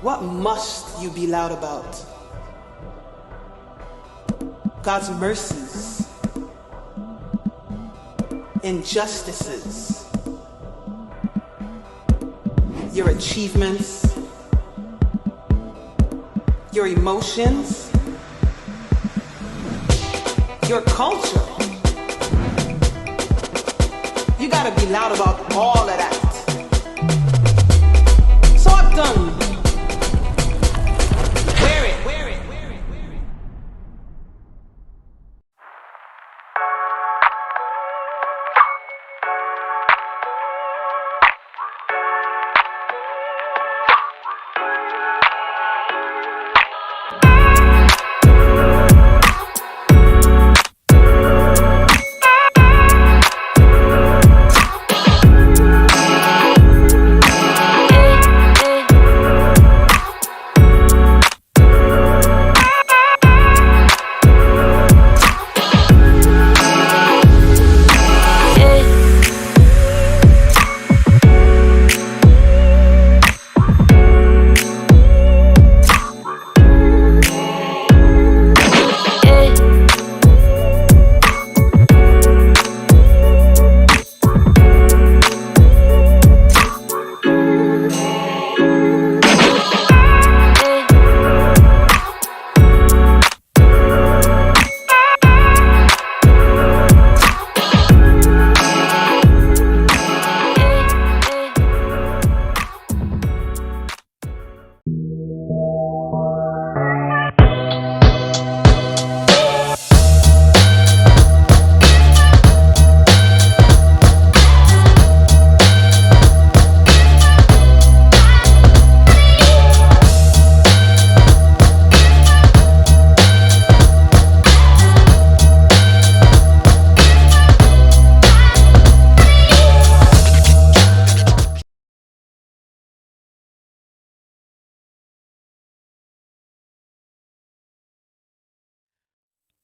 What must you be loud about? God's mercies, injustices, your achievements, your emotions, your culture. You gotta be loud about all of that. Talk done. Wear it.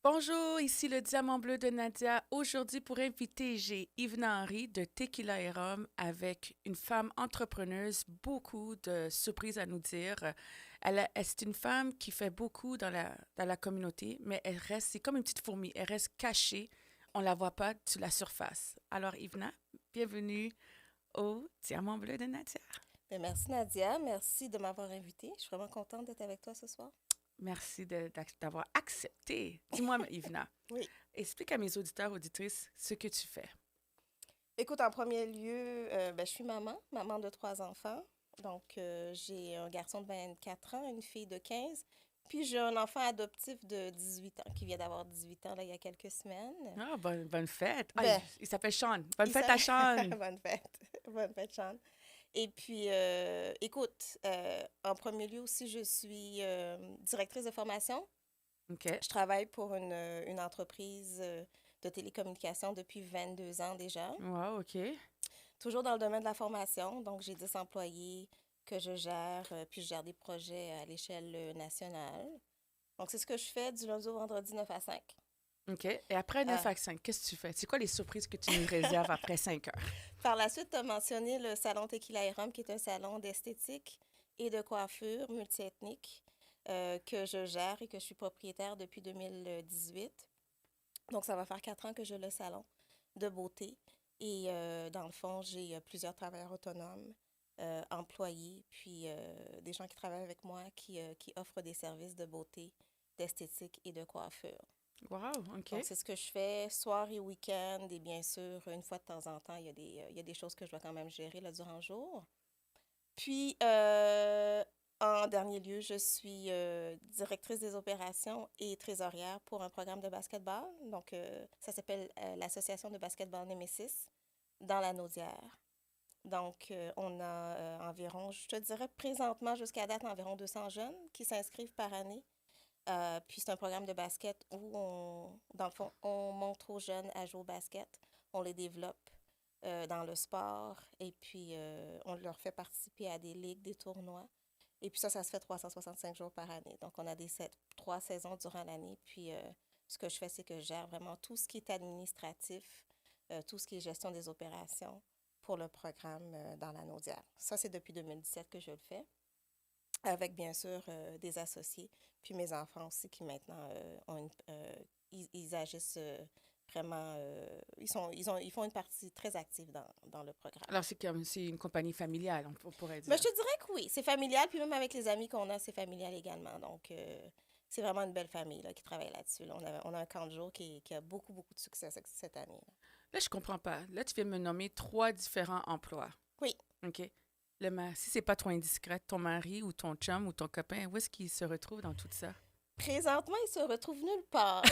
Bonjour, ici le Diamant Bleu de Nadia. Aujourd'hui, pour inviter, j'ai Yvna Henry de Tequila et Rhum avec une femme entrepreneuse, beaucoup de surprises à nous dire. C'est une femme qui fait beaucoup dans la communauté, mais elle reste, c'est comme une petite fourmi, elle reste cachée, on ne la voit pas sur la surface. Alors Yvna, bienvenue au Diamant Bleu de Nadia. Bien, merci Nadia, merci de m'avoir invitée. Je suis vraiment contente d'être avec toi ce soir. Merci d'avoir accepté. Dis-moi, Yvna, Oui. explique à mes auditeurs, auditrices, ce que tu fais. Écoute, en premier lieu, je suis maman de 3 enfants. Donc, j'ai un garçon de 24 ans, une fille de 15. Puis, j'ai un enfant adoptif de 18 ans qui vient d'avoir 18 ans là, il y a quelques semaines. Ah, bonne fête. Ah, Ben, il s'appelle Sean. Bonne fête à Sean. Bonne fête. Bonne fête, Sean. Et puis, écoute, en premier lieu aussi, je suis directrice de formation. OK. Je travaille pour une entreprise de télécommunications depuis 22 ans déjà. Wow, OK. Toujours dans le domaine de la formation. Donc, j'ai 10 employés que je gère, puis je gère des projets à l'échelle nationale. Donc, c'est ce que je fais du lundi au vendredi 9 à 5. OK. Et après 9 Euh, à 5, qu'est-ce que tu fais? C'est quoi les surprises que tu nous réserves après 5 heures? Par la suite, tu as mentionné le salon Tequila et Rhum, qui est un salon d'esthétique et de coiffure multiethnique que je gère et que je suis propriétaire depuis 2018. Donc, ça va faire 4 ans que j'ai le salon de beauté. Et dans le fond, j'ai plusieurs travailleurs autonomes, employés, puis des gens qui travaillent avec moi qui offrent des services de beauté, d'esthétique et de coiffure. Wow, OK. Donc, c'est ce que je fais soir et week-end. Et bien sûr, une fois de temps en temps, il y a des choses que je dois quand même gérer là, durant le jour. Puis, en dernier lieu, je suis directrice des opérations et trésorière pour un programme de basketball. Donc, ça s'appelle l'Association de basketball Nemesis dans la Naudière. Donc, on a environ, je te dirais présentement, jusqu'à date, environ 200 jeunes qui s'inscrivent par année. Puis, c'est un programme de basket où, dans le fond, on montre aux jeunes à jouer au basket. On les développe dans le sport et puis on leur fait participer à des ligues, des tournois. Et puis ça se fait 365 jours par année. Donc, on a 3 saisons durant l'année. Puis, ce que je fais, c'est que je gère vraiment tout ce qui est administratif, tout ce qui est gestion des opérations pour le programme dans la Naudière. Ça, c'est depuis 2017 que je le fais. avec bien sûr des associés. Puis mes enfants aussi qui maintenant ils agissent vraiment, ils font une partie très active dans le programme. Alors, c'est une compagnie familiale, on pourrait Mais dire. je te dirais que oui, c'est familial, puis même avec les amis qu'on a, c'est familial également. Donc, c'est vraiment une belle famille là, qui travaille là-dessus. Là. On a un camp de jour qui a beaucoup, beaucoup de succès cette année. Là. Là, je comprends pas. Là, tu viens de me nommer 3 différents emplois. Oui. OK? Si c'est pas trop indiscret, ton mari ou ton chum ou ton copain, où est-ce qu'il se retrouve dans tout ça? Présentement, il se retrouve nulle part.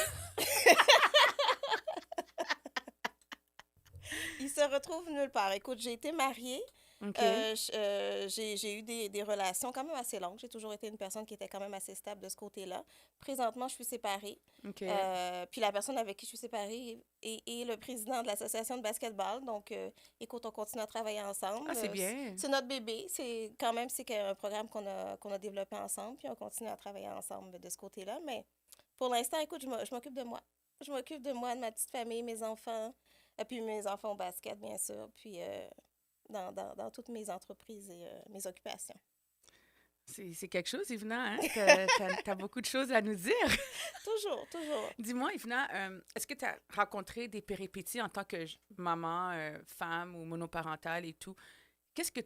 Il se retrouve nulle part. Écoute, j'ai été mariée. OK. J'ai eu des relations quand même assez longues. J'ai toujours été une personne qui était quand même assez stable de ce côté-là. Présentement, je suis séparée. OK. Puis la personne avec qui je suis séparée est le président de l'association de basketball. Donc, écoute, on continue à travailler ensemble. Ah, c'est bien. C'est notre bébé. C'est un programme qu'on a développé ensemble. Puis on continue à travailler ensemble de ce côté-là. Mais pour l'instant, écoute, je m'occupe de moi. Je m'occupe de moi, de ma petite famille, mes enfants. Et puis mes enfants au basket, bien sûr. Puis dans toutes mes entreprises et mes occupations. C'est quelque chose, Yvna, hein? T'as beaucoup de choses à nous dire. Toujours, toujours. Dis-moi, Yvna, est-ce que tu as rencontré des péripéties en tant que maman, femme ou monoparentale et tout? Qu'est-ce que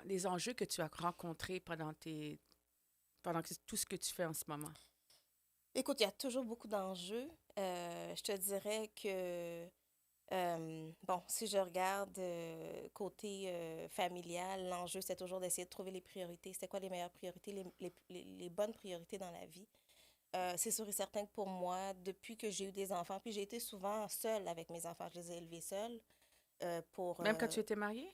les enjeux que tu as rencontrés pendant tout ce que tu fais en ce moment? Écoute, il y a toujours beaucoup d'enjeux. Je te dirais que bon, si je regarde côté familial, l'enjeu, c'est toujours d'essayer de trouver les priorités. C'est quoi les meilleures priorités, les bonnes priorités dans la vie. C'est sûr et certain que pour moi, depuis que j'ai eu des enfants, puis j'ai été souvent seule avec mes enfants, je les ai élevés seuls. Même quand tu étais mariée?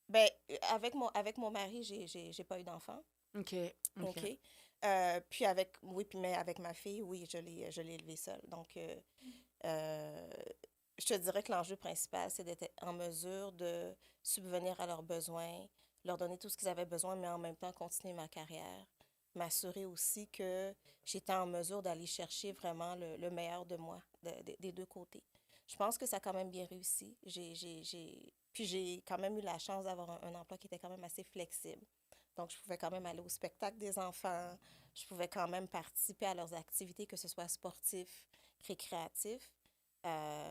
Ben, avec mon mari, j'ai pas eu d'enfants. OK. OK. Mais avec ma fille, oui, je l'ai élevée seule. Donc, je te dirais que l'enjeu principal, c'est d'être en mesure de subvenir à leurs besoins, leur donner tout ce qu'ils avaient besoin, mais en même temps continuer ma carrière. M'assurer aussi que j'étais en mesure d'aller chercher vraiment le meilleur de moi, des deux côtés. Je pense que ça a quand même bien réussi. Puis j'ai quand même eu la chance d'avoir un emploi qui était quand même assez flexible. Donc, je pouvais quand même aller au spectacle des enfants. Je pouvais quand même participer à leurs activités, que ce soit sportif, récréatif.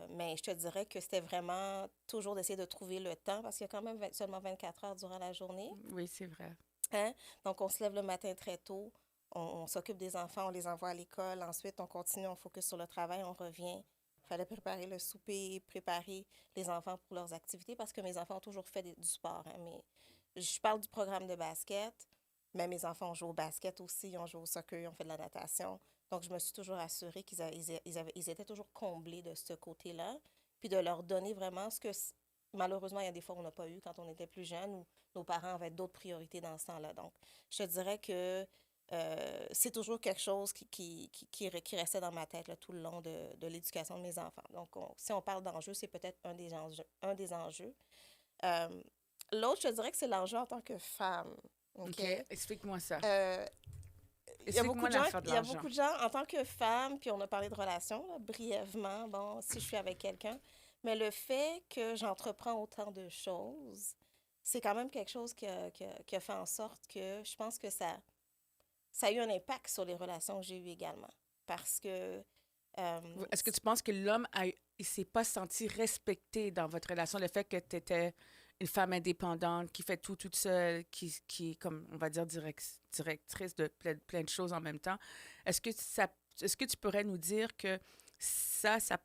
Mais je te dirais que c'était vraiment toujours d'essayer de trouver le temps parce qu'il y a quand même seulement 24 heures durant la journée. Oui, c'est vrai. Hein? Donc, on se lève le matin très tôt, on s'occupe des enfants, on les envoie à l'école. Ensuite, on continue, on focus sur le travail, on revient. Il fallait préparer le souper, préparer les enfants pour leurs activités parce que mes enfants ont toujours fait du sport. Hein? Mais je parle du programme de basket, mais mes enfants ont joué au basket aussi, ils ont joué au soccer, ils ont fait de la natation. Donc, je me suis toujours assurée ils étaient toujours comblés de ce côté-là, puis de leur donner vraiment ce que, malheureusement, il y a des fois où on n'a pas eu quand on était plus jeune, ou nos parents avaient d'autres priorités dans ce temps-là. Donc, je te dirais que c'est toujours quelque chose qui restait dans ma tête là, tout le long de l'éducation de mes enfants. Donc, si on parle d'enjeux, c'est peut-être un des enjeux. L'autre, je te dirais que c'est l'enjeu en tant que femme. OK. Explique-moi ça. Il y a beaucoup Explique-moi de gens, en tant que femme, puis on a parlé de relations, là, brièvement, bon, si je suis avec quelqu'un, mais le fait que j'entreprends autant de choses, c'est quand même quelque chose qui a fait en sorte que je pense que ça a eu un impact sur les relations que j'ai eues également. Parce que... Est-ce que tu penses que il s'est pas senti respecté dans votre relation, le fait que tu étais une femme indépendante qui fait tout toute seule, qui est comme, on va dire, directrice de plein de choses en même temps? Est-ce que tu pourrais nous dire que ça a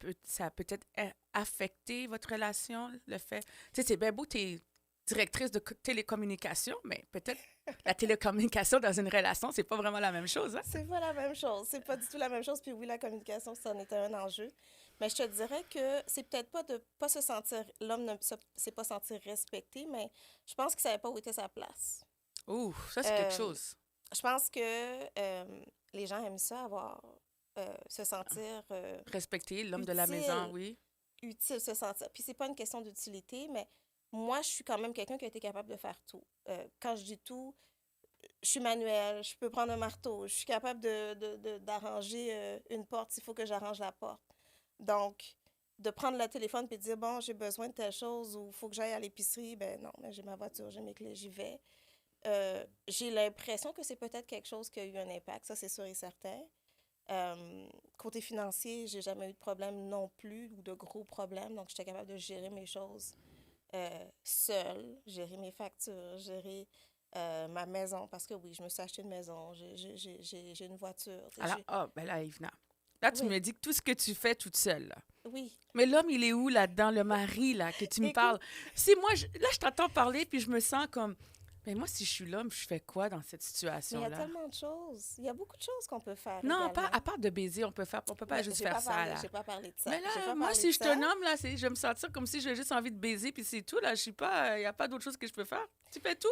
peut-être affecté votre relation, le fait... Tu sais, c'est bien beau, tu es directrice de télécommunication, mais peut-être la télécommunication dans une relation, c'est pas vraiment la même chose, hein? C'est pas la même chose. C'est pas du tout la même chose. Puis oui, la communication, ça en était un enjeu. Mais je te dirais que c'est peut-être pas de pas se sentir... L'homme ne s'est pas senti respecté, mais je pense qu'il savait pas où était sa place. Ouh, ça, c'est quelque chose. Je pense que les gens aiment ça, se sentir Respecter l'homme de la maison, oui. utile, se sentir. Puis c'est pas une question d'utilité, mais moi, je suis quand même quelqu'un qui a été capable de faire tout. Quand je dis tout, je suis manuelle, je peux prendre un marteau, je suis capable d'arranger une porte s'il faut que j'arrange la porte. Donc, de prendre le téléphone et de dire, bon, j'ai besoin de telle chose ou il faut que j'aille à l'épicerie, ben non, mais j'ai ma voiture, j'ai mes clés, j'y vais. j'ai l'impression que c'est peut-être quelque chose qui a eu un impact, ça c'est sûr et certain. Côté financier, j'ai jamais eu de problème non plus ou de gros problèmes, donc j'étais capable de gérer mes choses seule, gérer mes factures, gérer ma maison, parce que oui, je me suis acheté une maison, j'ai une voiture. Alors, ben là, Yvna, là, tu Oui, me dis que tout ce que tu fais toute seule, là. oui. Mais l'homme, il est où là-dedans, le mari, là, que tu me parles? Écoute, Si moi, là, je t'entends parler, puis je me sens comme, mais moi, si je suis l'homme, je fais quoi dans cette mais il y a situation-là? tellement de choses. Il y a beaucoup de choses qu'on peut faire Non, pas également. à part de baiser, on peut pas Mais juste faire ça, là. j'ai pas parlé de ça. Mais J'ai là, pas moi, parlé si de je suis ça. un homme, là, je vais me sentir comme si j'ai juste envie de baiser, puis c'est tout, là. Je suis pas, il n'y a pas d'autre chose que je peux faire. Tu fais tout.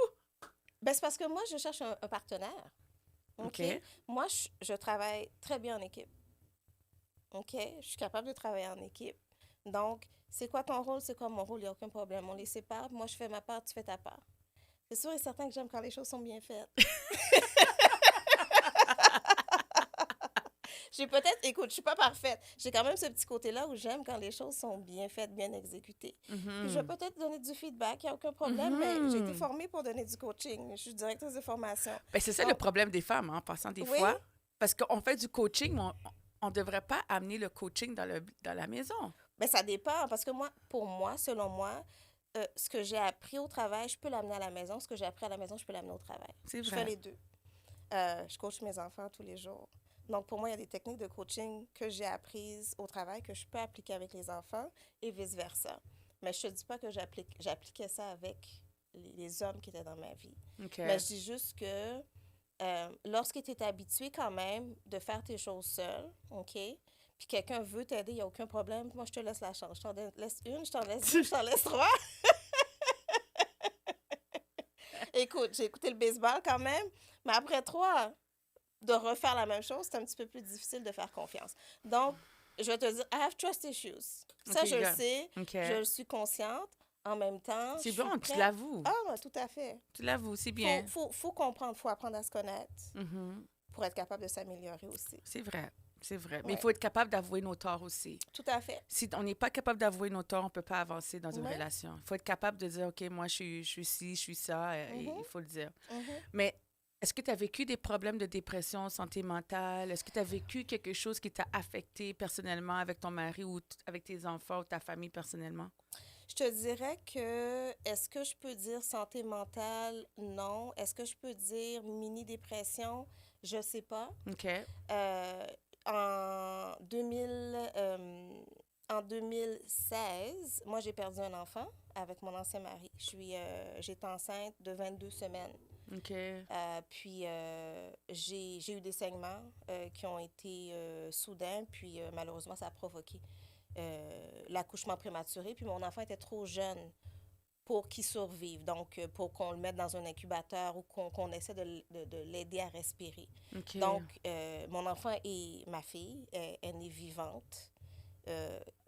Ben, c'est parce que moi, je cherche un partenaire. OK? OK. Moi, je travaille très bien en équipe. OK? Je suis capable de travailler en équipe. Donc, c'est quoi ton rôle? C'est quoi mon rôle? Il n'y a aucun problème. On les sépare. Moi, je fais ma part, tu fais ta part. C'est sûr et certain que j'aime quand les choses sont bien faites. J'ai peut-être, écoute, je suis pas parfaite. J'ai quand même ce petit côté-là où j'aime quand les choses sont bien faites, bien exécutées. Puis je vais Mhm. peut-être donner du feedback, il n'y a aucun problème, mais j'ai été Mhm. formée pour donner du coaching. Je suis directrice de formation. Ben, c'est ça le Donc, problème des femmes, hein, en passant des oui, fois. Parce qu'on fait du coaching, mais on ne devrait pas amener le coaching dans la maison. ben ça dépend, parce que moi, pour moi, selon moi, ce que j'ai appris au travail, je peux l'amener à la maison. Ce que j'ai appris à la maison, je peux l'amener au travail. C'est Je fais vrai. les deux. Je coach mes enfants tous les jours. Donc, pour moi, il y a des techniques de coaching que j'ai apprises au travail que je peux appliquer avec les enfants et vice-versa. Mais je ne te dis pas que j'appliquais ça avec les hommes qui étaient dans ma vie. OK. Mais je dis juste que lorsque tu es habitué quand même de faire tes choses seul, OK? Puis quelqu'un veut t'aider, il n'y a aucun problème. Moi, je te laisse la chance. Je t'en laisse une, je t'en laisse deux, je t'en laisse trois. Écoute, j'ai écouté le baseball quand même, mais après trois, de refaire la même chose, c'est un petit peu plus difficile de faire confiance. Donc, je vais te dire, I have trust issues. Ça, OK, je le gars. sais, OK. je suis consciente. En même temps, je C'est suis bon, tu prête. l'avoues. Ah, ouais, tout à fait. Tu l'avoues, c'est bien. Faut comprendre, faut apprendre à se connaître Mhm. pour être capable de s'améliorer aussi. C'est vrai. C'est vrai. Mais il Ouais, faut être capable d'avouer nos torts aussi. tout à fait. Si on n'est pas capable d'avouer nos torts, on ne peut pas avancer dans une Ouais. relation. Il faut être capable de dire, OK, moi, je suis ci, je suis ça, et Mhm, il faut le dire. mhm. Mais est-ce que tu as vécu des problèmes de dépression, santé mentale? Est-ce que tu as vécu quelque chose qui t'a affecté personnellement avec ton mari ou avec tes enfants ou ta famille personnellement? Je te dirais que, est-ce que je peux dire santé mentale? Non. Est-ce que je peux dire mini-dépression? Je sais pas. OK. Euh, en 2000, en 2016, moi, j'ai perdu un enfant avec mon ancien mari. J'étais enceinte de 22 semaines. OK. Puis, j'ai eu des saignements qui ont été soudains, puis malheureusement, ça a provoqué l'accouchement prématuré. Puis mon enfant était trop jeune pour qu'il survive, donc pour qu'on le mette dans un incubateur ou qu'on essaie de l'aider à respirer. OK. Donc, mon enfant et ma fille, elle est vivante.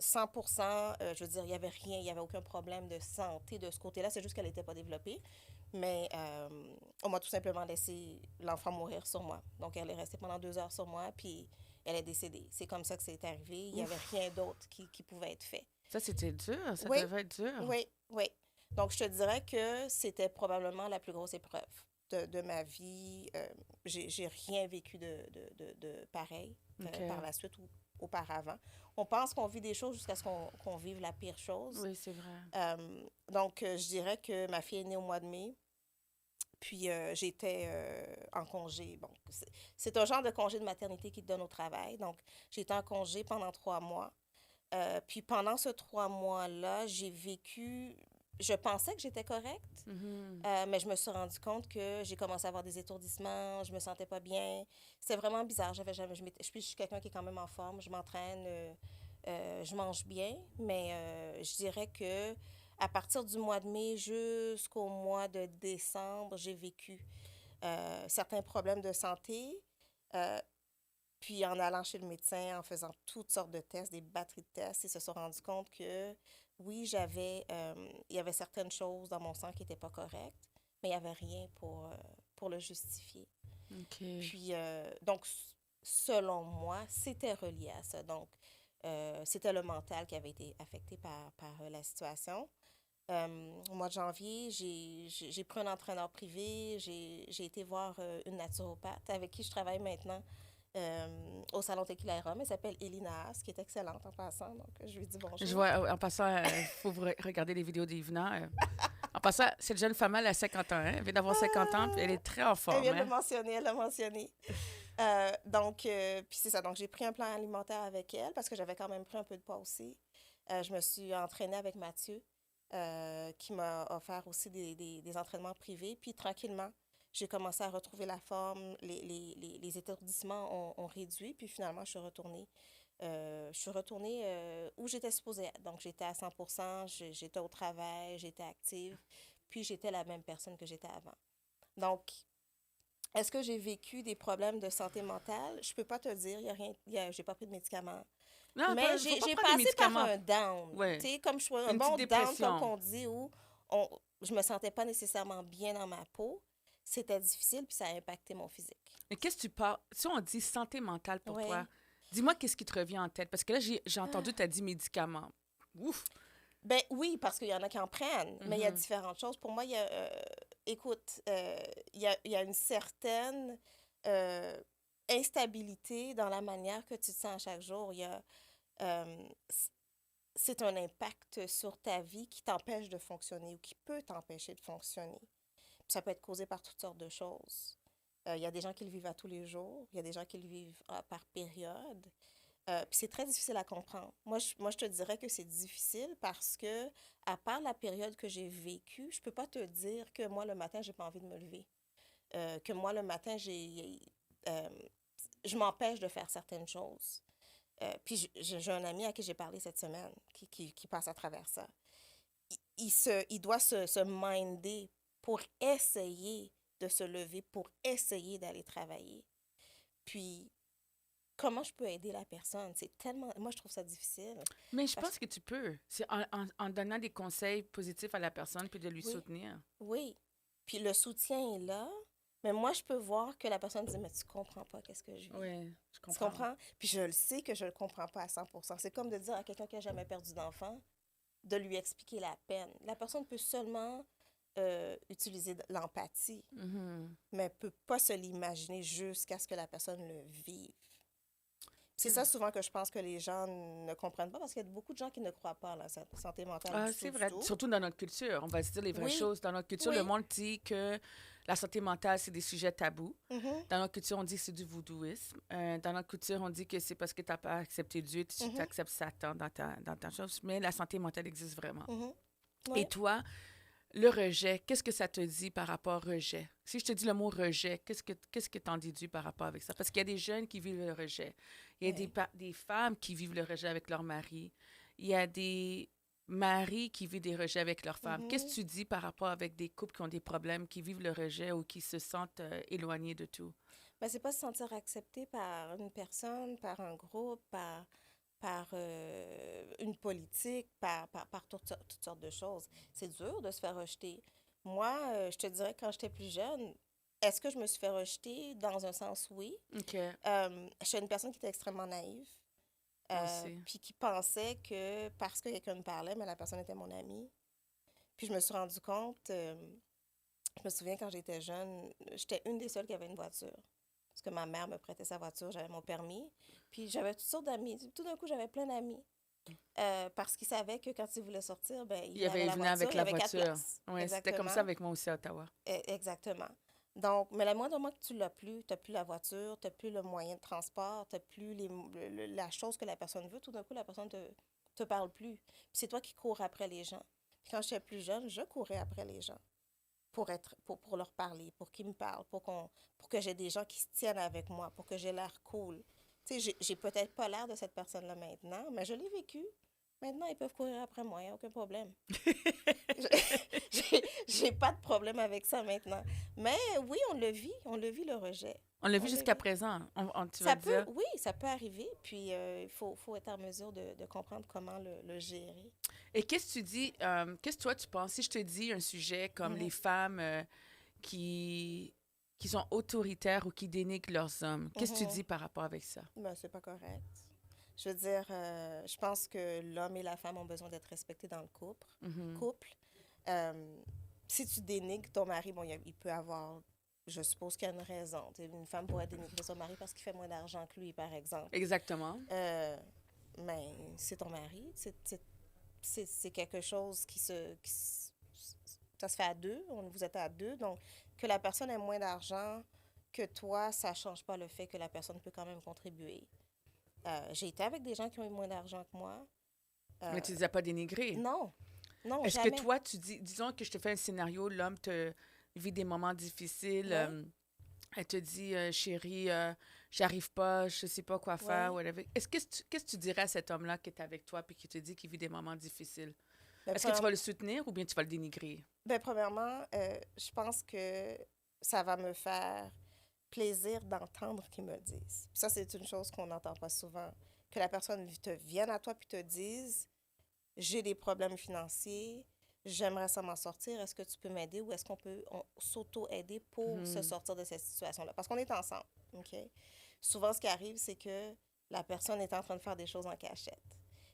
100%, je veux dire, il n'y avait rien, il n'y avait aucun problème de santé de ce côté-là, c'est juste qu'elle n'était pas développée. Mais on m'a tout simplement laissé l'enfant mourir sur moi. Donc, elle est restée pendant 2 heures sur moi, puis elle est décédée. C'est comme ça que c'est arrivé. Il n'y avait Ouf. rien d'autre qui pouvait être fait. Ça, c'était dur. Ça Oui, devait être dur. oui, oui. Donc, je te dirais que c'était probablement la plus grosse épreuve de ma vie. J'ai rien vécu de pareil OK. par la suite ou auparavant. On pense qu'on vit des choses jusqu'à ce qu'on vive la pire chose. Oui, c'est vrai. Donc, je dirais que ma fille est née au mois de mai. Puis, j'étais en congé. Bon, c'est un genre de congé de maternité qui te donne au travail. Donc, j'étais en congé pendant 3 mois. Puis, pendant ce 3 mois-là, j'ai vécu... Je pensais que j'étais correcte, Mhm. mais je me suis rendu compte que j'ai commencé à avoir des étourdissements, je me sentais pas bien. C'était vraiment bizarre. J'avais jamais... je suis quelqu'un qui est quand même en forme. Je m'entraîne, je mange bien, mais je dirais que à partir du mois de mai jusqu'au mois de décembre, j'ai vécu certains problèmes de santé. Euh, Puis en allant chez le médecin, en faisant toutes sortes de tests, des batteries de tests, ils se sont rendus compte que oui, il y avait certaines choses dans mon sang qui n'étaient pas correctes, mais il n'y avait rien pour le justifier. OK. Puis, donc, selon moi, c'était relié à ça. Donc, c'était le mental qui avait été affecté par la situation. Au mois de janvier, j'ai pris un entraîneur privé, j'ai été voir une naturopathe avec qui je travaille maintenant au Salon Tequila et Rhum. Elle s'appelle Elina Haas, qui est excellente en passant, donc je lui dis Je bonjour. vois, en passant, il faut regarder les vidéos d'Yvna. En passant, cette jeune femme, elle a 50 ans, hein? Elle vient d'avoir 50 ans, puis elle Ah, est très en elle forme, vient de le hein? mentionner, elle l'a mentionné. Puis c'est ça, donc j'ai pris un plan alimentaire avec elle parce que j'avais quand même pris un peu de poids aussi. Je me suis entraînée avec Mathieu, qui m'a offert aussi des entraînements privés. Puis tranquillement, j'ai commencé à retrouver la forme, les étourdissements ont réduit, puis finalement, je suis retournée où j'étais supposée être. Donc, j'étais à 100%, j'étais au travail, j'étais active, puis j'étais la même personne que j'étais avant. Donc, est-ce que j'ai vécu des problèmes de santé mentale? Je peux pas te dire, il y a rien, j'ai pas pris de médicaments. Non, Mais faut pas j'ai prendre des passé par médicaments. un down, tu Ouais, sais, comme je suis un une petite bon down, comme dépression. qu'on dit, où on, je me sentais pas nécessairement bien dans ma peau. C'était difficile, puis ça a impacté mon physique. Mais qu'est-ce que tu parles? Si on dit santé mentale pour toi, Oui. dis-moi qu'est-ce qui te revient en tête. Parce que là, j'ai entendu, tu as dit médicaments. Ouf! Ben oui, parce qu'il y en a qui en prennent, mais il y a Mhm. différentes choses. Pour moi, écoute, il y a une certaine euh, instabilité dans la manière que tu te sens chaque jour. Euh, c- c'est un impact sur ta vie qui t'empêche de fonctionner ou qui peut t'empêcher de fonctionner. Puis ça peut être causé par toutes sortes de choses. Il y a des gens qui le vivent à tous les jours, il y a des gens qui le vivent par période. Puis c'est très difficile à comprendre. Moi, je te dirais que c'est difficile parce que, à part la période que j'ai vécue, je peux pas te dire que moi, le matin, j'ai pas envie de me lever. Que moi, le matin, euh, je m'empêche de faire certaines choses. Puis j'ai un ami à qui j'ai parlé cette semaine qui passe à travers ça. Il doit se minder pour essayer de se lever, pour essayer d'aller travailler. Puis, comment je peux aider la personne? C'est tellement... Moi, je trouve ça difficile. Mais je Parce pense que, que tu peux. C'est en donnant des conseils positifs à la personne puis de lui oui, soutenir. oui. Puis le soutien est là, mais moi, je peux voir que la personne dit, mais tu comprends pas qu'est-ce que je vis. Oui, je Tu comprends. comprends? Puis je le sais que je le comprends pas à 100%. C'est comme de dire à quelqu'un qui a jamais perdu d'enfant, de lui expliquer la peine. La personne peut seulement utiliser de l'empathie, Mhm. mais peut pas se l'imaginer jusqu'à ce que la personne le vive. C'est C'est ça vrai. souvent que je pense que les gens ne comprennent pas parce qu'il y a beaucoup de gens qui ne croient pas à la santé mentale Ah, du tout, c'est du vrai. tout. Surtout dans notre culture. On va se dire les vraies Oui, choses. Dans notre culture, le oui. monde dit que la santé mentale, c'est des sujets tabous. Mhm, Dans notre culture, on dit que c'est du voodooisme. Dans notre culture, on dit que c'est parce que tu n'as pas accepté Dieu, tu mhm, acceptes Satan dans ta chose. Mais la santé mentale existe vraiment. mhm. Et Oui. toi, le rejet, qu'est-ce que ça te dit par rapport au rejet? Si je te dis le mot rejet, qu'est-ce que t'en déduis par rapport avec ça? Parce qu'il y a des jeunes qui vivent le rejet. Il y a Oui. des femmes qui vivent le rejet avec leur mari. Il y a des maris qui vivent des rejets avec leurs femmes. Qu'est-ce que Mhm. tu dis par rapport avec des couples qui ont des problèmes, qui vivent le rejet ou qui se sentent éloignés de tout? Ben, c'est pas se sentir accepté par une personne, par un groupe, par une politique, par toutes sortes de choses. C'est dur de se faire rejeter. Moi, je te dirais, quand j'étais plus jeune, est-ce que je me suis fait rejeter? Dans un sens, oui. OK, Je suis une personne qui était extrêmement naïve, moi aussi. puis qui pensait que parce que quelqu'un me parlait, mais la personne était mon amie. Puis je me suis rendu compte, je me souviens quand j'étais jeune, j'étais une des seules qui avait une voiture. Parce que ma mère me prêtait sa voiture, j'avais mon permis. Puis j'avais toutes sortes d'amis. Tout d'un coup, j'avais plein d'amis. Parce qu'ils savaient que quand ils voulaient sortir, ben, Il y avait avait la venu voiture, avec il y la avait quatre voiture. places. Oui, c'était comme ça Exactement. avec moi aussi à Ottawa. Exactement. Donc, mais le moindre moment que tu l'as plus, tu n'as plus la voiture, tu n'as plus le moyen de transport, tu n'as plus la chose que la personne veut, tout d'un coup, la personne te parle plus. Puis c'est toi qui cours après les gens. Puis quand j'étais plus jeune, je courais après les gens pour leur parler, pour qu'ils me parlent, pour que j'ai des gens qui se tiennent avec moi, pour que j'ai l'air cool. Tu sais, j'ai peut-être pas l'air de cette personne-là maintenant, mais je l'ai vécu. Maintenant, ils peuvent courir après moi, il n'y a aucun problème. J'ai pas de problème avec ça maintenant. Mais oui, on le vit le rejet. On l'a vu On le jusqu'à vit. présent. Tu vas Ça peut, dire. oui, ça peut arriver, puis faut être en mesure de comprendre comment le gérer. Et qu'est-ce que tu dis, qu'est-ce que toi tu penses, si je te dis un sujet comme Mhm, les femmes qui, qui sont autoritaires ou qui dénigrent leurs hommes, qu'est-ce que tu mhm. dis par rapport avec ça? Ben, c'est pas correct. Je veux dire, je pense que l'homme et la femme ont besoin d'être respectés dans le couple. Mhm. Couple. Si tu dénigres ton mari, bon, il peut avoir, je suppose qu'il y a une raison. Tu sais, une femme pourrait dénigrer son mari parce qu'il fait moins d'argent que lui, par exemple. Exactement. Mais c'est ton mari. C'est quelque chose ça se fait à deux. Vous êtes à deux. Donc, que la personne ait moins d'argent que toi, ça ne change pas le fait que la personne peut quand même contribuer. J'ai été avec des gens qui ont eu moins d'argent que moi. Mais tu ne les as pas dénigrés. Non. Non, Est-ce jamais. que toi, tu dis, disons que je te fais un scénario, l'homme te vit des moments difficiles, Ouais. elle te dit, chérie, j'arrive pas, je sais pas quoi faire, Ouais. whatever. Qu'est-ce que tu dirais à cet homme-là qui est avec toi puis qui te dit qu'il vit des moments difficiles? Ben, Est-ce que tu vas le soutenir ou bien tu vas le dénigrer? premièrement, je pense que ça va me faire plaisir d'entendre qu'ils me le disent. Puis ça, c'est une chose qu'on n'entend pas souvent. Que la personne te vienne à toi puis te dise, j'ai des problèmes financiers, j'aimerais ça m'en sortir, est-ce que tu peux m'aider ou est-ce qu'on peut s'auto-aider pour se sortir de cette situation-là? Parce qu'on est ensemble, OK? Souvent, ce qui arrive, c'est que la personne est en train de faire des choses en cachette.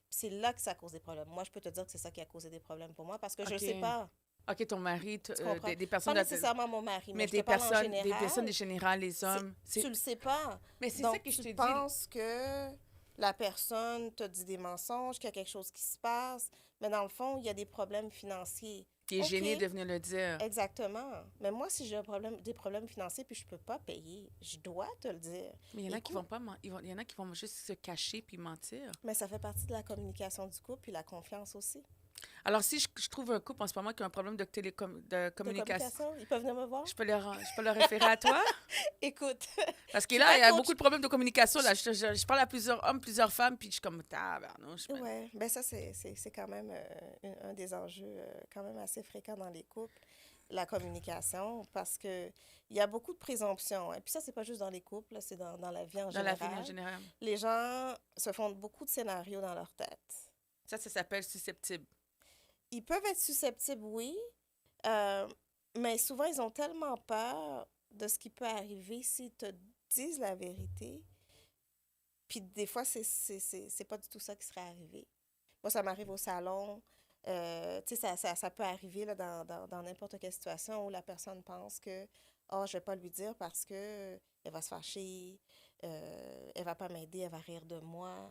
Puis c'est là que ça cause des problèmes. Moi, je peux te dire que c'est ça qui a causé des problèmes pour moi parce que je ne OK. sais pas. OK, ton mari, Tu comprends? des Pas personnes... nécessairement mon mari, mais je te des parle en personnes, des général. personnes en général, les hommes. Tu le sais pas. Mais c'est ça Donc, que je te tu dis. penses que la personne te dit des mensonges, qu'il y a quelque chose qui se passe, mais dans le fond, il y a des problèmes financiers. Qui est OK. gêné de venir le dire. Exactement. Mais moi, si j'ai des problèmes financiers puis je peux pas payer, je dois te le dire. Mais il y en a qui Écoute, vont pas il y en a qui vont juste se cacher puis mentir. mais ça fait partie de la communication du couple puis la confiance aussi. Alors, si je trouve un couple en ce moment qui a un problème de de De communication, communication, ils peuvent venir me voir. je peux le référer à toi? Écoute, Parce que Je suis là, pas il y a coach. beaucoup de problèmes de communication. Là. Je parle à plusieurs hommes, plusieurs femmes, puis je suis comme, tabarnouche. man. ouais, ben ça, c'est quand même un des enjeux quand même assez fréquents dans les couples, la communication, parce que il y a beaucoup de présomptions. Et puis ça, c'est pas juste dans les couples, là, c'est dans la vie en Dans la général. vie en général. Les gens se font beaucoup de scénarios dans leur tête. Ça s'appelle susceptible. Ils peuvent être susceptibles, oui, mais souvent, ils ont tellement peur de ce qui peut arriver s'ils te disent la vérité. Puis des fois, c'est pas du tout ça qui serait arrivé. Moi, ça m'arrive au salon. Tu sais, ça peut arriver là, dans n'importe quelle situation où la personne pense que oh, je vais pas lui dire parce que elle va se fâcher, elle va pas m'aider, elle va rire de moi.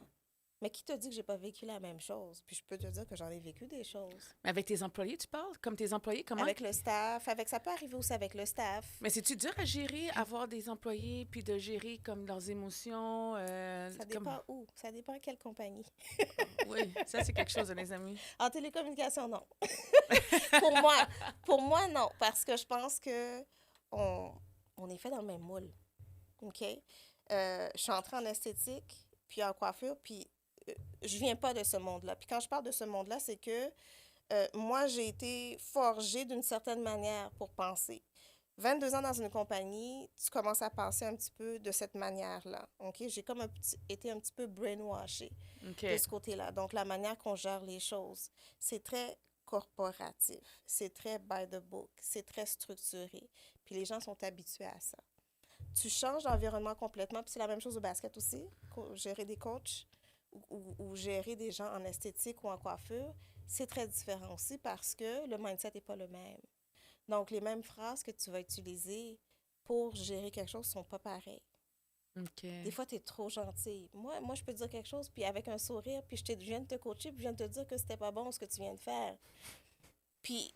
Mais qui te dit que j'ai pas vécu la même chose? Puis je peux te dire que j'en ai vécu des choses. Mais avec tes employés, tu parles? Comme tes employés, comment? Avec le staff, ça peut arriver aussi avec le staff. Mais c'est-tu dur à gérer, avoir des employés, puis de gérer comme leurs émotions? Ça dépend où, ça dépend quelle compagnie. Oui, ça, c'est quelque chose, les amis. En télécommunication, non. Pour moi, non, parce que je pense que on est fait dans le même moule. OK? Je suis entrée en esthétique, puis en coiffure, puis je viens pas de ce monde-là. Puis quand je parle de ce monde-là, c'est que moi, j'ai été forgée d'une certaine manière pour penser. 22 ans dans une compagnie, tu commences à penser un petit peu de cette manière-là. OK? J'ai comme été un petit peu brainwashée OK. de ce côté-là. Donc, la manière qu'on gère les choses, c'est très corporatif, c'est très by the book, c'est très structuré. Puis les gens sont habitués à ça. Tu changes d'environnement complètement, puis c'est la même chose au basket aussi, gérer des coachs ou gérer des gens en esthétique ou en coiffure, c'est très différent aussi parce que le mindset n'est pas le même. Donc, les mêmes phrases que tu vas utiliser pour gérer quelque chose ne sont pas pareilles. OK. Des fois, tu es trop gentil. Moi, je peux te dire quelque chose, puis avec un sourire, puis je viens de te coacher, puis je viens de te dire que c'était pas bon ce que tu viens de faire. Puis,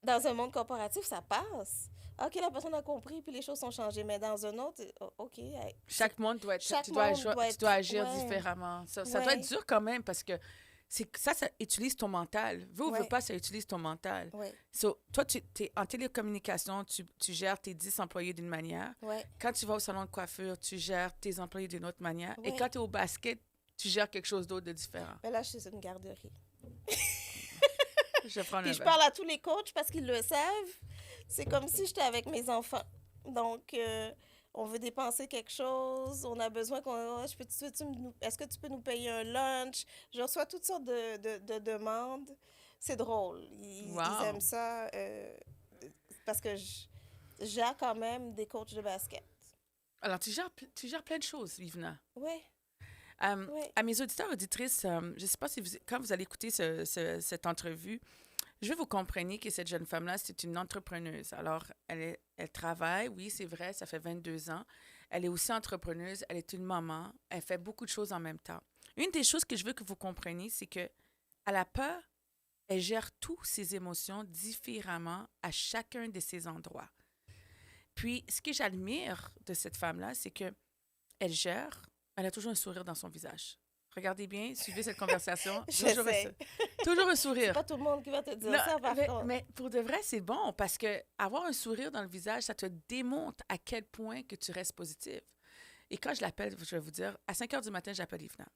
dans un monde corporatif, ça passe. OK, la personne a compris, puis les choses sont changées. Mais dans un autre, OK. Chaque monde doit être... Chaque tu dois, monde doit tu être- dois agir ouais. différemment. Ça doit Ouais. être dur quand même parce que ça utilise ton mental. Veux ou veux Ouais. pas, ça utilise ton mental. Oui, So, toi, tu es en télécommunication, tu gères tes 10 employés d'une manière. oui. Quand tu vas au salon de coiffure, tu gères tes employés d'une autre manière. Et Ouais. quand tu es au basket, tu gères quelque chose d'autre de différent. Mais là, je suis une garderie. Je prends Puis un je verre. parle à tous les coachs parce qu'ils le savent. C'est comme si j'étais avec mes enfants. Donc, on veut dépenser quelque chose, on a besoin qu'on... Est-ce que tu peux nous payer un lunch? Je reçois toutes sortes de demandes. C'est drôle. Wow. Ils aiment ça parce que je gère quand même des coachs de basket. Alors, tu gères plein de choses, Livna. Oui, Euh, oui. À mes auditeurs, auditrices, je ne sais pas si quand vous allez écouter cette entrevue, Je veux que vous compreniez que cette jeune femme-là, c'est une entrepreneuse. Alors, elle travaille, oui, c'est vrai, ça fait 22 ans. Elle est aussi entrepreneuse, elle est une maman, elle fait beaucoup de choses en même temps. Une des choses que je veux que vous compreniez, c'est que à la peur, elle gère toutes ses émotions différemment à chacun de ses endroits. Puis, ce que j'admire de cette femme-là, c'est que elle gère, elle a toujours un sourire dans son visage. Regardez bien, suivez cette conversation. J'essaie. Toujours un C'est sourire. pas tout le monde qui va te dire Non, ça, par contre. mais pour de vrai, c'est bon parce que avoir un sourire dans le visage, ça te démontre à quel point que tu restes positif. Et quand je l'appelle, je vais vous dire, à 5 heures du matin, j'appelle Yvna.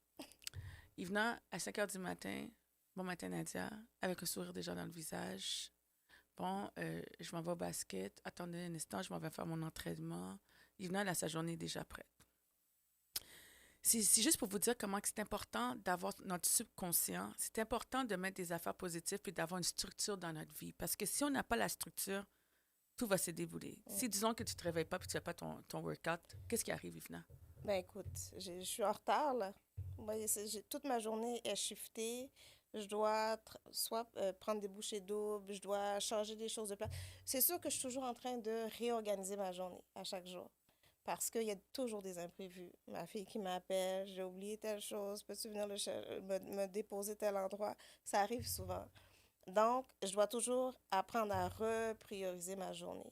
Yvna, à 5 heures du matin, bon matin Nadia, avec un sourire déjà dans le visage. Bon, je m'en vais au basket. Attendez un instant, je m'en vais faire mon entraînement. Yvna, elle a sa journée déjà prête. C'est juste pour vous dire comment c'est important d'avoir notre subconscient. C'est important de mettre des affaires positives et d'avoir une structure dans notre vie. Parce que si on n'a pas la structure, tout va se débouler. Si disons que tu ne te réveilles pas et que tu ne fais pas ton workout, qu'est-ce qui arrive, Yvna? Ben écoute, je suis en retard, là. Moi, toute ma journée est shiftée. Je dois soit prendre des bouchées doubles, je dois changer des choses de place. C'est sûr que je suis toujours en train de réorganiser ma journée à chaque jour. Parce qu'il y a toujours des imprévus. Ma fille qui m'appelle, j'ai oublié telle chose, peux-tu venir me déposer tel endroit? Ça arrive souvent. Donc, je dois toujours apprendre à reprioriser ma journée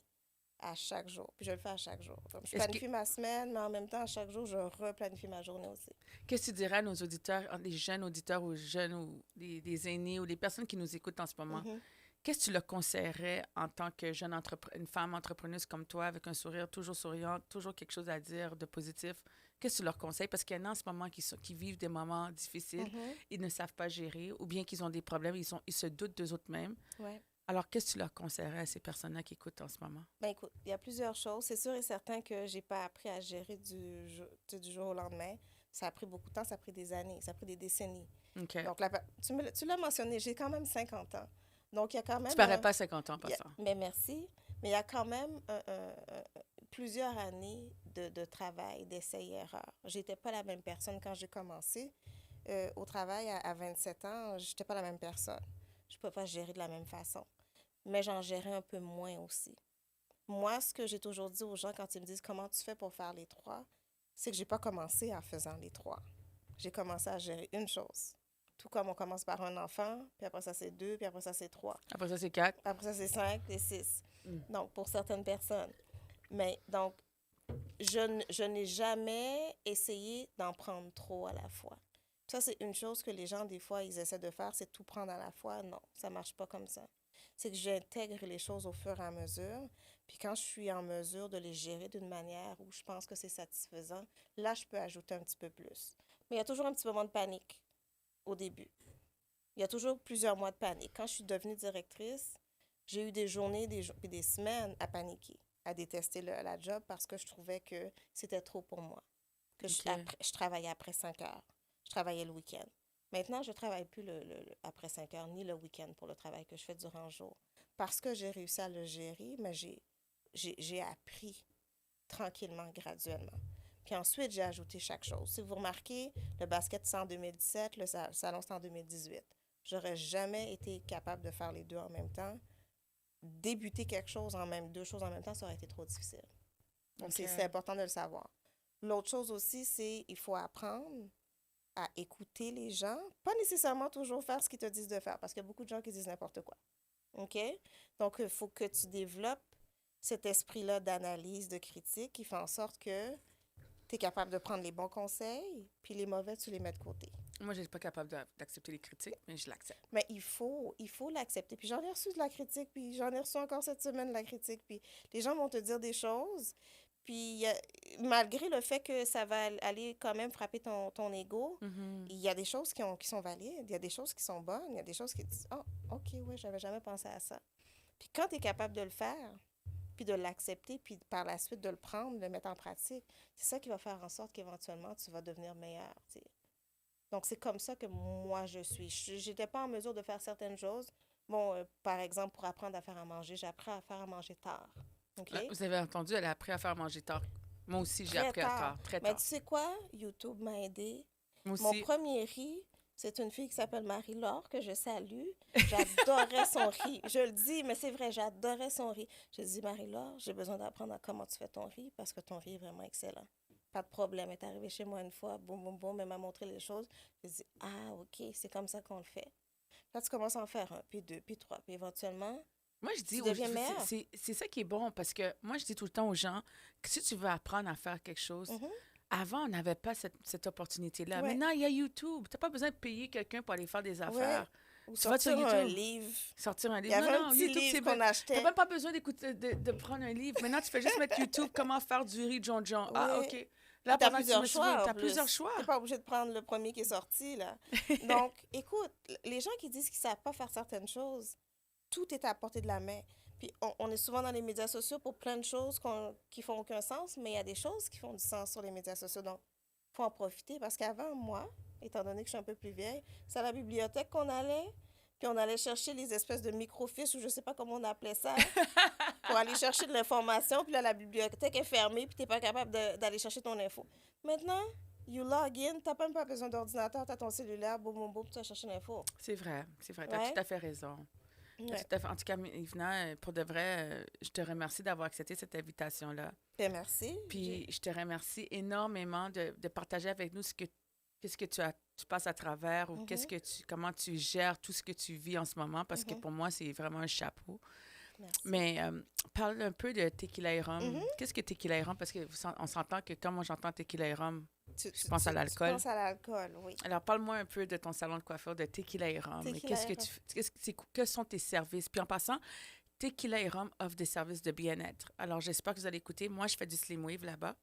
à chaque jour. Puis je le fais à chaque jour. Donc, je Est-ce que, planifie ma semaine, mais en même temps, à chaque jour, je replanifie ma journée aussi. qu'est-ce que tu dirais à nos auditeurs, les jeunes auditeurs ou jeunes ou les aînés ou les personnes qui nous écoutent en ce moment? Mhm. Qu'est-ce que tu leur conseillerais en tant que une femme entrepreneuse comme toi, avec un sourire toujours souriante, toujours quelque chose à dire de positif? Qu'est-ce que tu leur conseilles? Parce qu'il y en a en ce moment qui vivent des moments difficiles, Mhm. ils ne savent pas gérer, ou bien qu'ils ont des problèmes, ils se doutent d'eux mêmes. Ouais. Alors, qu'est-ce que tu leur conseillerais à ces personnes-là qui écoutent en ce moment? Ben écoute, il y a plusieurs choses. C'est sûr et certain que j'ai pas appris à gérer du jour au lendemain. Ça a pris beaucoup de temps, ça a pris des années, ça a pris des décennies. OK. Donc, tu l'as mentionné, j'ai quand même 50 ans. Donc, il y a quand Tu même... parais pas 50 ans, il y a- passant. mais merci. Mais il y a quand même plusieurs années de travail, d'essai-erreur. J'étais pas la même personne quand j'ai commencé. Au travail, à 27 ans, j'étais pas la même personne. Je ne pouvais pas gérer de la même façon. Mais j'en gérais un peu moins aussi. Moi, ce que j'ai toujours dit aux gens quand ils me disent comment tu fais pour faire les trois, c'est que j'ai pas commencé en faisant les trois. J'ai commencé à gérer une chose. Tout comme on commence par un enfant, puis après ça c'est deux, puis après ça c'est trois. Après ça, c'est 4. Après ça c'est cinq et six. Mm. Donc, pour certaines personnes. Mais donc, je n'ai jamais essayé d'en prendre trop à la fois. Ça, c'est une chose que les gens, des fois, ils essaient de faire, c'est tout prendre à la fois. Non, ça ne marche pas comme ça. C'est que j'intègre les choses au fur et à mesure. Puis quand je suis en mesure de les gérer d'une manière où je pense que c'est satisfaisant, là, je peux ajouter un petit peu plus. Mais il y a toujours un petit moment de panique au début. Il y a toujours plusieurs mois de panique. Quand je suis devenue directrice, j'ai eu des journées, puis des semaines à paniquer, à détester la job parce que je trouvais que c'était trop pour moi. Que OK. je travaillais après 5 heures. Je travaillais le week-end. Maintenant, je ne travaille plus après 5 heures ni le week-end pour le travail que je fais durant le jour. Parce que j'ai réussi à le gérer, mais j'ai appris tranquillement, graduellement. Puis ensuite, j'ai ajouté chaque chose. Si vous remarquez, le basket, c'est en 2017, le salon, c'est en 2018. J'aurais jamais été capable de faire les deux en même temps. Débuter quelque chose deux choses en même temps, ça aurait été trop difficile. Donc, OK. c'est important de le savoir. L'autre chose aussi, c'est il faut apprendre à écouter les gens, pas nécessairement toujours faire ce qu'ils te disent de faire, parce qu'il y a beaucoup de gens qui disent n'importe quoi. OK? Donc, il faut que tu développes cet esprit-là d'analyse, de critique, qui fait en sorte que tu es capable de prendre les bons conseils, puis les mauvais, tu les mets de côté. Moi, je ne suis pas capable d'accepter les critiques, mais je l'accepte. Mais il faut l'accepter. Puis j'en ai reçu de la critique, puis j'en ai reçu encore cette semaine de la critique. Puis les gens vont te dire des choses, puis malgré le fait que ça va aller quand même frapper ton ego, Mhm. il y a des choses qui sont valides, il y a des choses qui sont bonnes, il y a des choses qui disent « Oh, OK, oui, j'avais jamais pensé à ça. » Puis quand tu es capable de le faire, puis de l'accepter, puis par la suite de le prendre, de le mettre en pratique, c'est ça qui va faire en sorte qu'éventuellement, tu vas devenir meilleur, tu sais. Donc, c'est comme ça que moi, je suis. Je n'étais pas en mesure de faire certaines choses. Bon, par exemple, pour apprendre à faire à manger, j'ai appris à faire à manger tard. OK? Vous avez entendu, elle a appris à faire manger tard. Moi aussi, j'ai Très appris à tard. tard, très Mais tard. tu sais quoi? YouTube m'a aidé. Moi Mon aussi. premier riz, C'est une fille qui s'appelle Marie-Laure, que je salue. J'adorais son riz. Je le dis, mais c'est vrai, j'adorais son riz. Je dis, Marie-Laure, j'ai besoin d'apprendre à comment tu fais ton riz parce que ton riz est vraiment excellent. Pas de problème. Elle est arrivée chez moi une fois, boum, boum, boum, elle m'a montré les choses. Je dis, ah, OK, c'est comme ça qu'on le fait. Là, tu commences à en faire un, puis deux, puis trois, puis éventuellement, Moi, je tu dis, deviens meilleur. c'est ça qui est bon parce que moi, je dis tout le temps aux gens que si tu veux apprendre à faire quelque chose, Mhm. avant, on n'avait pas cette opportunité-là. Ouais, Maintenant, il y a YouTube. Tu n'as pas besoin de payer quelqu'un pour aller faire des ouais. affaires. Ou Tu vas sur sortir un YouTube, livre. sortir un Il y livre. avait un Non, petit YouTube, livre c'est qu'on bien. Tu n'as achetait. même pas besoin d'écouter, de prendre un livre. Maintenant, tu fais juste mettre YouTube, comment faire du riz John John. Ah, Oui. OK. Puis Là, t'as pendant que tu plusieurs me souviens, choix tu en as plusieurs plus. choix. T'es pas obligé de prendre le premier qui est sorti, là. Donc, écoute, les gens qui disent qu'ils savent pas faire certaines choses, tout est à portée de la main. Puis on est souvent dans les médias sociaux pour plein de choses qui font aucun sens, mais il y a des choses qui font du sens sur les médias sociaux. Donc, faut en profiter parce qu'avant, moi, étant donné que je suis un peu plus vieille, c'est à la bibliothèque qu'on allait, puis on allait chercher les espèces de microfiches ou je sais pas comment on appelait ça, pour aller chercher de l'information, puis là, la bibliothèque est fermée, puis t'es pas capable d'aller chercher ton info. Maintenant, you log in, t'as même pas besoin d'ordinateur, t'as ton cellulaire, boum, boum, boum, tu vas chercher l'info. C'est vrai, c'est vrai. Tu as tout Ouais? à fait raison. Ouais. En tout cas, Yvna, pour de vrai, je te remercie d'avoir accepté cette invitation-là. Ben merci. Puis je te remercie énormément de partager avec nous qu'est-ce que tu passes à travers ou Mhm, comment tu gères tout ce que tu vis en ce moment, parce que mhm. pour moi, c'est vraiment un chapeau. Merci. Mais parle un peu de Tequila et Rhum. Mhm. Qu'est-ce que Tequila et Rhum? Parce qu'on s'entend que quand moi j'entends Tequila et Rhum, Tu, je tu, pense à tu, tu l'alcool. penses à l'alcool, oui. Alors, parle-moi un peu de ton salon de coiffure de Tequila et Rhum. Et Tequila, quels sont tes services? Puis en passant, Tequila et Rhum offre des services de bien-être. Alors, j'espère que vous allez écouter. Moi, je fais du Slim Wave là-bas.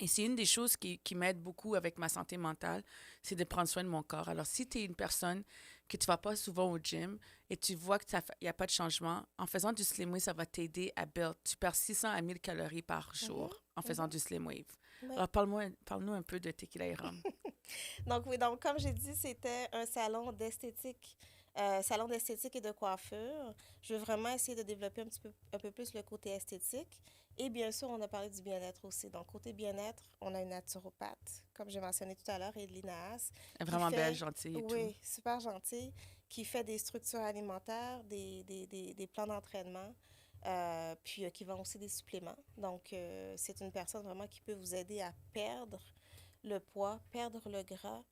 Et c'est une des choses qui m'aide beaucoup avec ma santé mentale, c'est de prendre soin de mon corps. Alors, si tu es une personne que tu ne vas pas souvent au gym et tu vois qu'il n'y a pas de changement, en faisant du Slim Wave, ça va t'aider à build. Tu perds 600 à 1000 calories par jour en faisant du Slim Wave. Ouais. Alors, parle-nous un peu de Tequila et Rhum. Donc oui, donc comme j'ai dit, c'était un salon d'esthétique et de coiffure. Je veux vraiment essayer de développer un peu plus le côté esthétique. Et bien sûr, on a parlé du bien-être aussi. Donc côté bien-être, on a une naturopathe, comme j'ai mentionné tout à l'heure, Edeline Haas, qui Vraiment belle, fait, gentille et tout. oui, super gentille, qui fait des structures alimentaires, des plans d'entraînement, puis qui vend aussi des suppléments. Donc c'est une personne vraiment qui peut vous aider à perdre le poids, perdre le gras,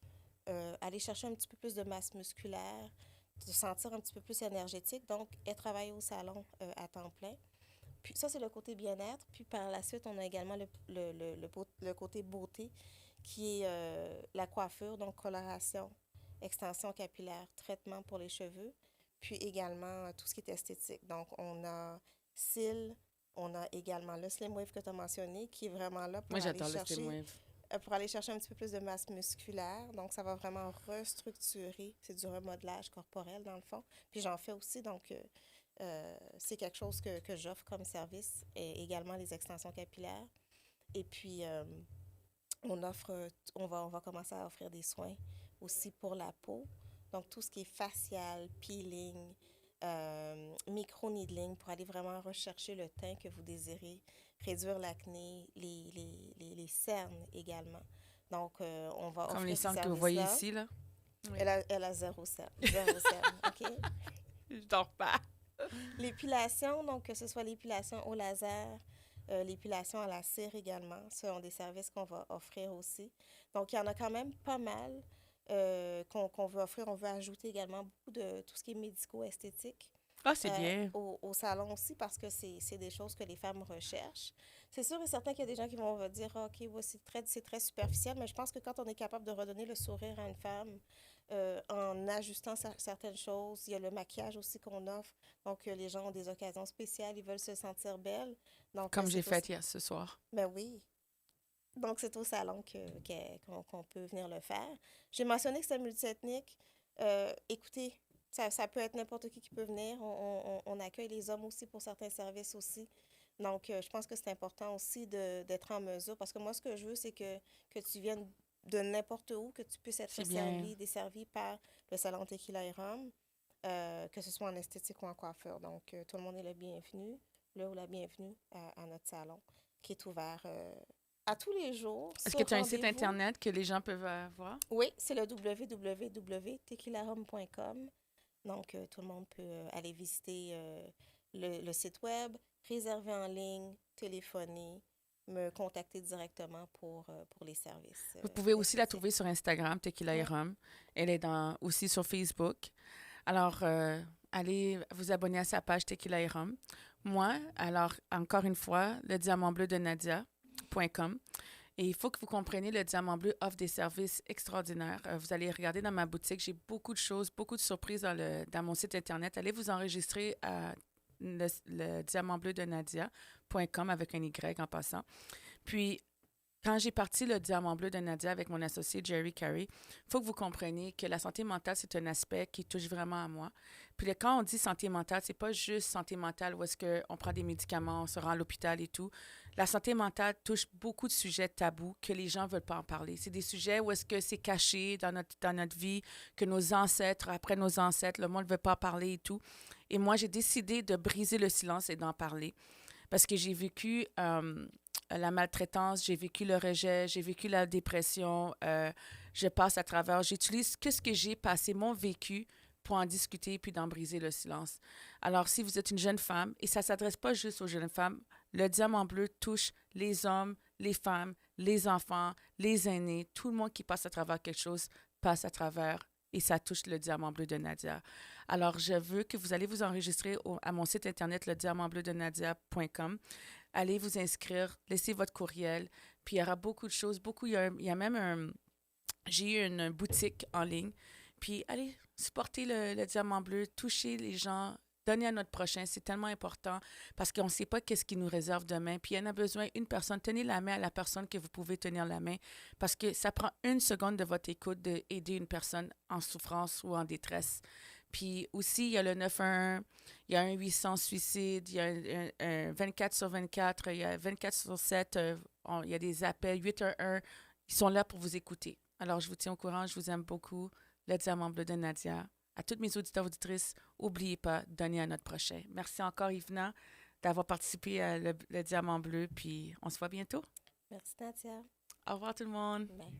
aller chercher un petit peu plus de masse musculaire, se sentir un petit peu plus énergétique. Donc, elle travaille au salon à temps plein. Puis ça, c'est le côté bien-être. Puis par la suite, on a également le côté beauté, qui est la coiffure, donc coloration, extension capillaire, traitement pour les cheveux, puis également tout ce qui est esthétique. Donc, on a cils, on a également le Slim Wave que tu as mentionné, qui est vraiment là Moi, j'adore le Slim Wave. pour aller chercher un petit peu plus de masse musculaire. Donc, ça va vraiment restructurer. C'est du remodelage corporel, dans le fond. Puis, j'en fais aussi. Donc, c'est quelque chose que j'offre comme service. Et également les extensions capillaires. Et puis, on va commencer à offrir des soins aussi pour la peau. Donc, tout ce qui est facial, peeling, micro-needling pour aller vraiment rechercher le teint que vous désirez, réduire l'acné, les cernes également. Donc, on va Comme offrir les ces cernes que vous voyez services-là. ici, là. Oui. Elle a zéro cerne. Zéro cerne, OK? Je dors pas. L'épilation, donc que ce soit l'épilation au laser, l'épilation à la cire également, ce sont des services qu'on va offrir aussi. Donc, il y en a quand même pas mal qu'on veut offrir. On veut ajouter également beaucoup de tout ce qui est médico-esthétique Ah, c'est bien. au salon aussi parce que c'est des choses que les femmes recherchent. C'est sûr et certain qu'il y a des gens qui vont dire ah, OK, ouais, c'est très superficiel, mais je pense que quand on est capable de redonner le sourire à une femme en ajustant certaines choses, il y a le maquillage aussi qu'on offre. Donc, les gens ont des occasions spéciales, ils veulent se sentir belles. Donc, Comme j'ai c'est fait hier ce soir. Ben oui. Donc, c'est au salon qu'on peut venir le faire. J'ai mentionné que c'était multiethnique. Écoutez, ça peut être n'importe qui peut venir. On accueille les hommes aussi pour certains services aussi. Donc, je pense que c'est important aussi d'être en mesure. Parce que moi, ce que je veux, c'est que tu viennes de n'importe où, que tu puisses être C'est bien. desservi par le salon Tequila et Rhum, que ce soit en esthétique ou en coiffure. Donc, tout le monde est le bienvenu, le ou la bienvenue à notre salon, qui est ouvert à tous les jours. Est-ce sur que tu as un site rendez-vous. Internet que les gens peuvent voir? Oui, c'est le www.tequilahome.com. Donc, tout le monde peut aller visiter le site web, réserver en ligne, téléphoner, me contacter directement pour les services Vous pouvez aussi la respectifs. trouver sur Instagram, Tequila et Oui. Rhum. Elle est aussi sur Facebook. Alors, allez vous abonner à sa page Tequila et Rhum. Moi, alors, encore une fois, le diamant bleu de Nadia.com. Et il faut que vous compreniez, le Diamant Bleu offre des services extraordinaires. Vous allez regarder dans ma boutique, j'ai beaucoup de choses, beaucoup de surprises dans mon site Internet. Allez vous enregistrer à le Diamant Bleu de Nadia.com avec un Y en passant. Puis, quand j'ai parti le Diamant Bleu de Nadia avec mon associé Jerry Carey, il faut que vous compreniez que la santé mentale, c'est un aspect qui touche vraiment à moi. Puis quand on dit santé mentale, c'est pas juste santé mentale où est-ce qu'on prend des médicaments, on se rend à l'hôpital et tout. La santé mentale touche beaucoup de sujets tabous que les gens ne veulent pas en parler. C'est des sujets où est-ce que c'est caché dans notre vie, que nos ancêtres, après nos ancêtres, le monde ne veut pas en parler et tout. Et moi, j'ai décidé de briser le silence et d'en parler. Parce que j'ai vécu la maltraitance, j'ai vécu le rejet, j'ai vécu la dépression, je passe à travers, j'utilise ce que j'ai passé, mon vécu, pour en discuter puis d'en briser le silence. Alors, si vous êtes une jeune femme, et ça ne s'adresse pas juste aux jeunes femmes, le Diamant Bleu touche les hommes, les femmes, les enfants, les aînés, tout le monde qui passe à travers quelque chose passe à travers et ça touche le Diamant Bleu de Nadia. Alors, je veux que vous allez vous enregistrer à mon site internet, lediamantbleudenadia.com. Allez vous inscrire, laissez votre courriel, puis il y aura beaucoup de choses, il y a même j'ai eu une boutique en ligne, puis allez supporter le Diamant Bleu, toucher les gens, donner à notre prochain, c'est tellement important parce qu'on ne sait pas qu'est-ce qui nous réserve demain, puis il y en a besoin, une personne, tenez la main à la personne que vous pouvez tenir la main, parce que ça prend une seconde de votre écoute d'aider une personne en souffrance ou en détresse. Puis aussi, il y a le 911, il y a un 800 suicide, il y a un 24 sur 24, il y a 24 sur 7, il y a des appels 811. Ils sont là pour vous écouter. Alors, je vous tiens au courant, je vous aime beaucoup. Le Diamant Bleu de Nadia. À toutes mes auditeurs auditrices, n'oubliez pas, donnez à notre prochain. Merci encore, Yvna, d'avoir participé à le Diamant Bleu, puis on se voit bientôt. Merci, Nadia. Au revoir tout le monde. Bye.